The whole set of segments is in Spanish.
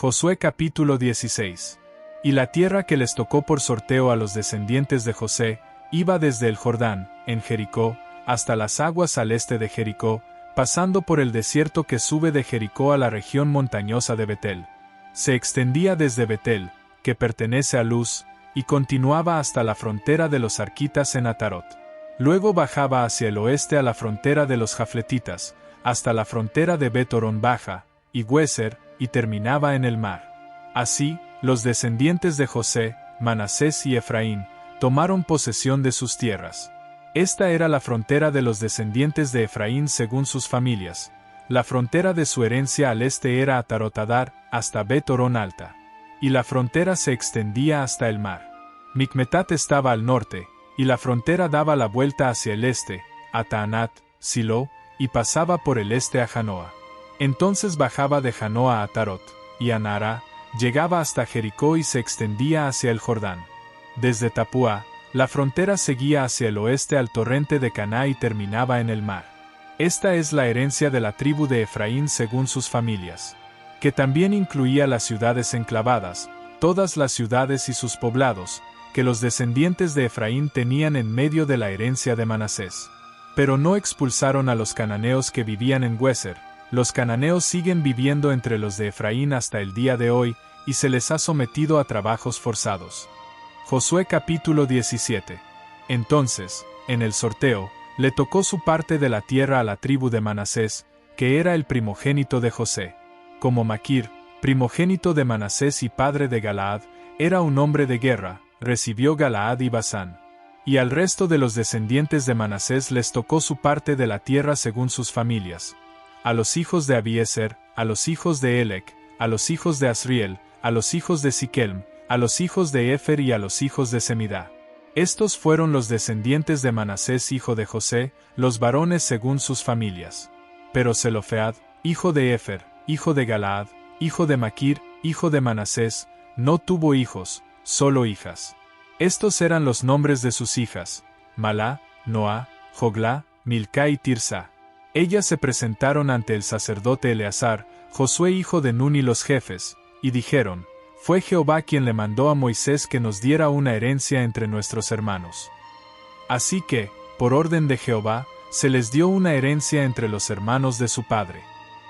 Josué capítulo 16. Y la tierra que les tocó por sorteo a los descendientes de José, iba desde el Jordán, en Jericó, hasta las aguas al este de Jericó, pasando por el desierto que sube de Jericó a la región montañosa de Betel. Se extendía desde Betel, que pertenece a Luz, y continuaba hasta la frontera de los arquitas en Atarot. Luego bajaba hacia el oeste a la frontera de los jafletitas, hasta la frontera de Bet-Horon Baja, y Güeser, y terminaba en el mar. Así, los descendientes de José, Manasés y Efraín, tomaron posesión de sus tierras. Esta era la frontera de los descendientes de Efraín según sus familias. La frontera de su herencia al este era Atarot-Adar, hasta Bet-Horon Alta. Y la frontera se extendía hasta el mar. Micmetat estaba al norte, y la frontera daba la vuelta hacia el este, a Taanat, Silo, y pasaba por el este a Janoa. Entonces bajaba de Janoa a Atarot, y a Naará, llegaba hasta Jericó y se extendía hacia el Jordán. Desde Tapúa, la frontera seguía hacia el oeste al torrente de Caná y terminaba en el mar. Esta es la herencia de la tribu de Efraín según sus familias, que también incluía las ciudades enclavadas, todas las ciudades y sus poblados, que los descendientes de Efraín tenían en medio de la herencia de Manasés. Pero no expulsaron a los cananeos que vivían en Güeser. Los cananeos siguen viviendo entre los de Efraín hasta el día de hoy, y se les ha sometido a trabajos forzados. Josué capítulo 17. Entonces, en el sorteo, le tocó su parte de la tierra a la tribu de Manasés, que era el primogénito de José. Como Maquir, primogénito de Manasés y padre de Galaad, era un hombre de guerra, recibió Galaad y Basán. Y al resto de los descendientes de Manasés les tocó su parte de la tierra según sus familias. A los hijos de Abiezer, a los hijos de Elec, a los hijos de Asriel, a los hijos de Siquelm, a los hijos de Efer y a los hijos de Semidá. Estos fueron los descendientes de Manasés hijo de José, los varones según sus familias. Pero Zelofead, hijo de Efer, hijo de Galaad, hijo de Maquir, hijo de Manasés, no tuvo hijos, solo hijas. Estos eran los nombres de sus hijas: Malá, Noá, Joglá, Milcá y Tirsa. Ellas se presentaron ante el sacerdote Eleazar, Josué hijo de Nun y los jefes, y dijeron: Fue Jehová quien le mandó a Moisés que nos diera una herencia entre nuestros hermanos. Así que, por orden de Jehová, se les dio una herencia entre los hermanos de su padre.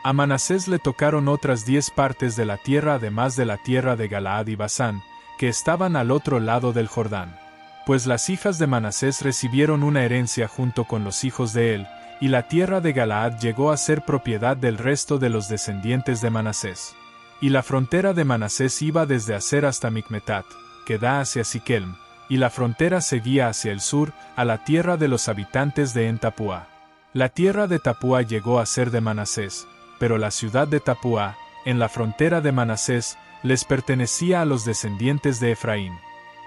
A Manasés le tocaron otras 10 partes de la tierra además de la tierra de Galaad y Basán, que estaban al otro lado del Jordán. Pues las hijas de Manasés recibieron una herencia junto con los hijos de él, y la tierra de Galaad llegó a ser propiedad del resto de los descendientes de Manasés. Y la frontera de Manasés iba desde Aser hasta Micmetat, que da hacia Siquelm, y la frontera seguía hacia el sur, a la tierra de los habitantes de En-Tapúa. La tierra de Tapúa llegó a ser de Manasés, pero la ciudad de Tapúa, en la frontera de Manasés, les pertenecía a los descendientes de Efraín.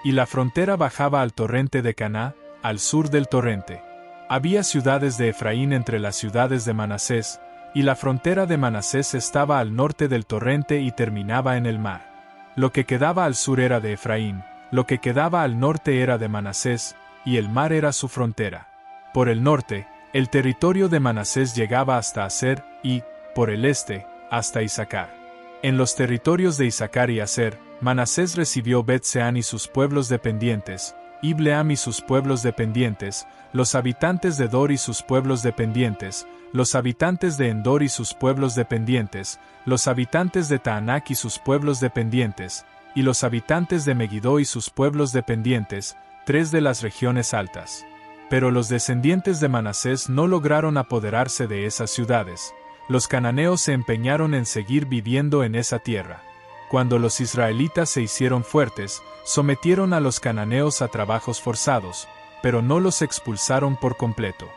Y la frontera bajaba al torrente de Caná, al sur del torrente. Había ciudades de Efraín entre las ciudades de Manasés, y la frontera de Manasés estaba al norte del torrente y terminaba en el mar. Lo que quedaba al sur era de Efraín, lo que quedaba al norte era de Manasés, y el mar era su frontera. Por el norte, el territorio de Manasés llegaba hasta Aser, y, por el este, hasta Isacar. En los territorios de Isacar y Aser, Manasés recibió Bet-Seán y sus pueblos dependientes, Ibleam y sus pueblos dependientes, los habitantes de Dor y sus pueblos dependientes, los habitantes de Endor y sus pueblos dependientes, los habitantes de Taanac y sus pueblos dependientes, y los habitantes de Megiddo y sus pueblos dependientes, 3 de las regiones altas. Pero los descendientes de Manasés no lograron apoderarse de esas ciudades. Los cananeos se empeñaron en seguir viviendo en esa tierra. Cuando los israelitas se hicieron fuertes, sometieron a los cananeos a trabajos forzados, pero no los expulsaron por completo.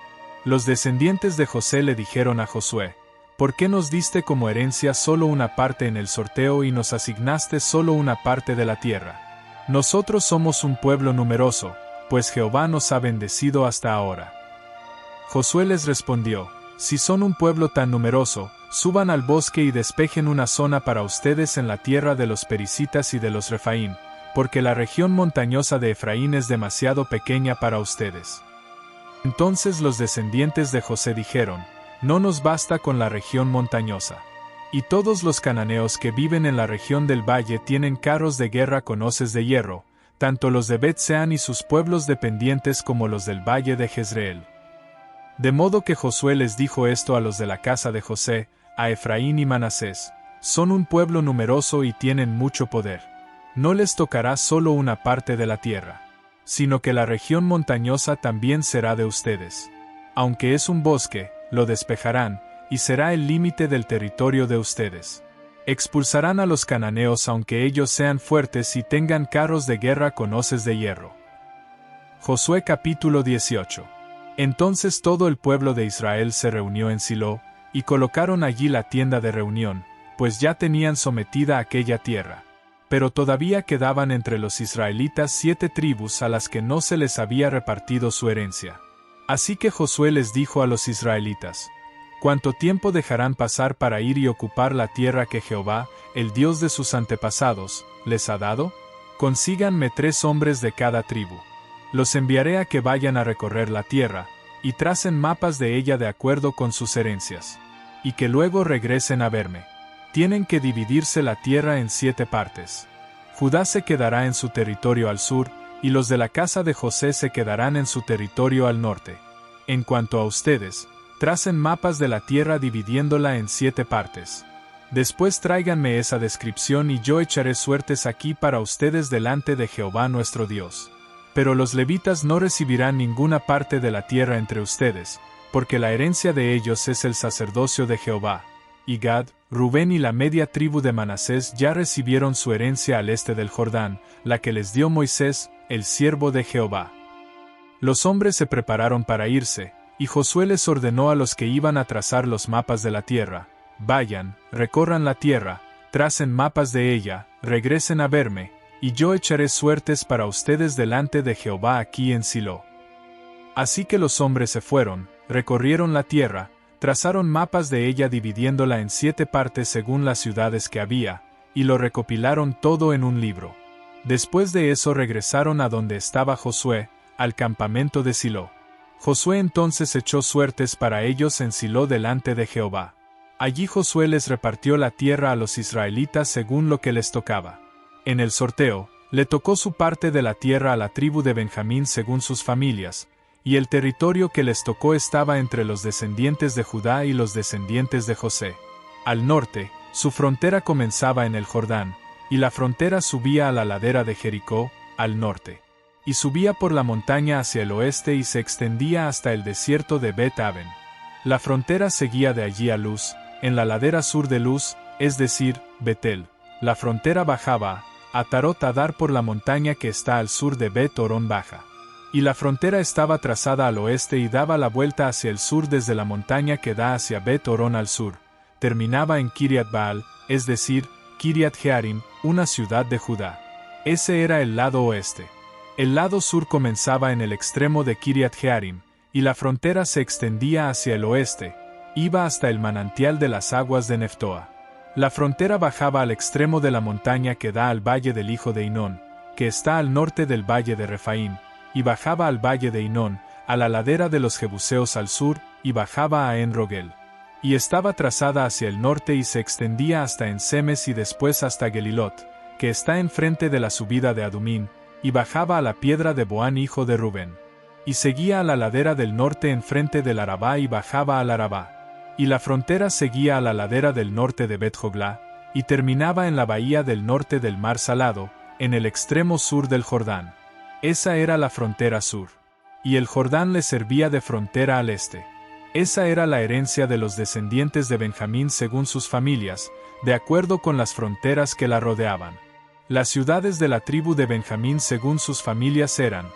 Los descendientes de José le dijeron a Josué: ¿Por qué nos diste como herencia solo una parte en el sorteo y nos asignaste solo una parte de la tierra? Nosotros somos un pueblo numeroso, pues Jehová nos ha bendecido hasta ahora. Josué les respondió: Si son un pueblo tan numeroso, suban al bosque y despejen una zona para ustedes en la tierra de los perisitas y de los Refaim, porque la región montañosa de Efraín es demasiado pequeña para ustedes. Entonces los descendientes de José dijeron: No nos basta con la región montañosa. Y todos los cananeos que viven en la región del valle tienen carros de guerra con hoces de hierro, tanto los de Bet-Sean y sus pueblos dependientes como los del valle de Jezreel. De modo que Josué les dijo esto a los de la casa de José, a Efraín y Manasés: son un pueblo numeroso y tienen mucho poder. No les tocará solo una parte de la tierra, sino que la región montañosa también será de ustedes. Aunque es un bosque, lo despejarán, y será el límite del territorio de ustedes. Expulsarán a los cananeos aunque ellos sean fuertes y tengan carros de guerra con hoces de hierro. Josué capítulo 18. Entonces todo el pueblo de Israel se reunió en Silo, y colocaron allí la tienda de reunión, pues ya tenían sometida aquella tierra. Pero todavía quedaban entre los israelitas 7 tribus a las que no se les había repartido su herencia. Así que Josué les dijo a los israelitas: ¿cuánto tiempo dejarán pasar para ir y ocupar la tierra que Jehová, el Dios de sus antepasados, les ha dado? Consíganme 3 hombres de cada tribu. Los enviaré a que vayan a recorrer la tierra, y tracen mapas de ella de acuerdo con sus herencias. Y que luego regresen a verme. Tienen que dividirse la tierra en 7 partes. Judá se quedará en su territorio al sur, y los de la casa de José se quedarán en su territorio al norte. En cuanto a ustedes, tracen mapas de la tierra dividiéndola en 7 partes. Después tráiganme esa descripción y yo echaré suertes aquí para ustedes delante de Jehová nuestro Dios. Pero los levitas no recibirán ninguna parte de la tierra entre ustedes, porque la herencia de ellos es el sacerdocio de Jehová. Y Gad, Rubén y la media tribu de Manasés ya recibieron su herencia al este del Jordán, la que les dio Moisés, el siervo de Jehová. Los hombres se prepararon para irse, y Josué les ordenó a los que iban a trazar los mapas de la tierra: vayan, recorran la tierra, tracen mapas de ella, regresen a verme, y yo echaré suertes para ustedes delante de Jehová aquí en Silo. Así que los hombres se fueron, recorrieron la tierra, trazaron mapas de ella dividiéndola en 7 partes según las ciudades que había, y lo recopilaron todo en un libro. Después de eso regresaron a donde estaba Josué, al campamento de Silo. Josué entonces echó suertes para ellos en Silo delante de Jehová. Allí Josué les repartió la tierra a los israelitas según lo que les tocaba. En el sorteo, le tocó su parte de la tierra a la tribu de Benjamín según sus familias, y el territorio que les tocó estaba entre los descendientes de Judá y los descendientes de José. Al norte, su frontera comenzaba en el Jordán, y la frontera subía a la ladera de Jericó, al norte. Y subía por la montaña hacia el oeste y se extendía hasta el desierto de Bet-Aven. La frontera seguía de allí a Luz, en la ladera sur de Luz, es decir, Betel. La frontera bajaba a Tarot Adar por la montaña que está al sur de Bet-Orón baja. Y la frontera estaba trazada al oeste y daba la vuelta hacia el sur desde la montaña que da hacia Bet-Orón al sur. Terminaba en Kiriat Baal, es decir, Kiriat Jearim, una ciudad de Judá. Ese era el lado oeste. El lado sur comenzaba en el extremo de Kiriat Jearim, y la frontera se extendía hacia el oeste, iba hasta el manantial de las aguas de Neftoa. La frontera bajaba al extremo de la montaña que da al valle del hijo de Hinón, que está al norte del valle de Refaim, y bajaba al valle de Hinón, a la ladera de los Jebuseos al sur, y bajaba a En-Rogel. Y estaba trazada hacia el norte y se extendía hasta En-Semes y después hasta Gelilot, que está enfrente de la subida de Adumín, y bajaba a la piedra de Boán hijo de Rubén. Y seguía a la ladera del norte enfrente del Arabá y bajaba al Arabá. Y la frontera seguía a la ladera del norte de Bet-Joglá, y terminaba en la bahía del norte del Mar Salado, en el extremo sur del Jordán. Esa era la frontera sur. Y el Jordán le servía de frontera al este. Esa era la herencia de los descendientes de Benjamín según sus familias, de acuerdo con las fronteras que la rodeaban. Las ciudades de la tribu de Benjamín según sus familias eran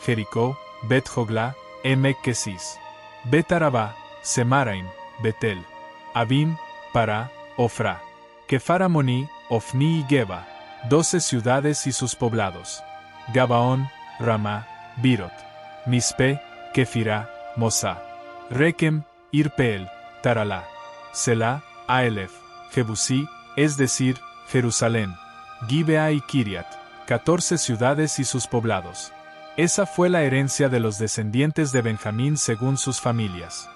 Jericó, Bet-Joglá, Emek-Kesis, Bet-Arabá, Semaraim, Betel, Abim, Pará, Ofra, Kefaramoní, Ofni y Geba, 12 ciudades y sus poblados. Gabaón, Ramá, Birot, Mispe, Kefirá, Mosá, Rekem, Irpeel, Taralá, Selá, Aelef, Jebusí, es decir, Jerusalén, Gibea y Kiriat, 14 ciudades y sus poblados. Esa fue la herencia de los descendientes de Benjamín según sus familias.